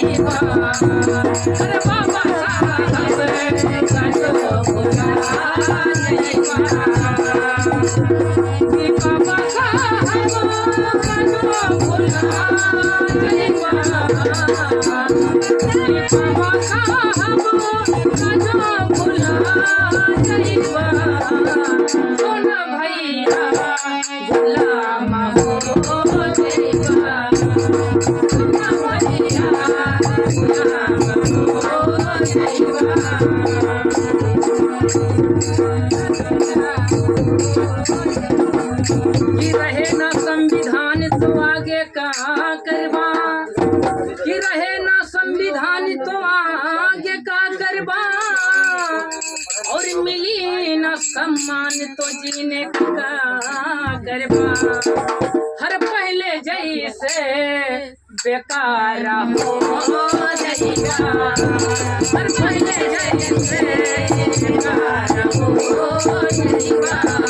जाइबा अरे बाबा साहब काजो भुला जाइबा कि बाबा साहब काजो भुला जाइबा कि बाबा साहब काजो भुला जाइबा सोना भैया गुलाम हो जाइबा सोना भैया गुलाम हो कि रहे ना संविधान तो आगे का करवा कि रहे ना संविधान तो आगे का करवा और मिली ना सम्मान तो जीने का करवा हर पहले जैसे बेकार हो जाएगा हर पहले जैसे बेकार हो जाएगा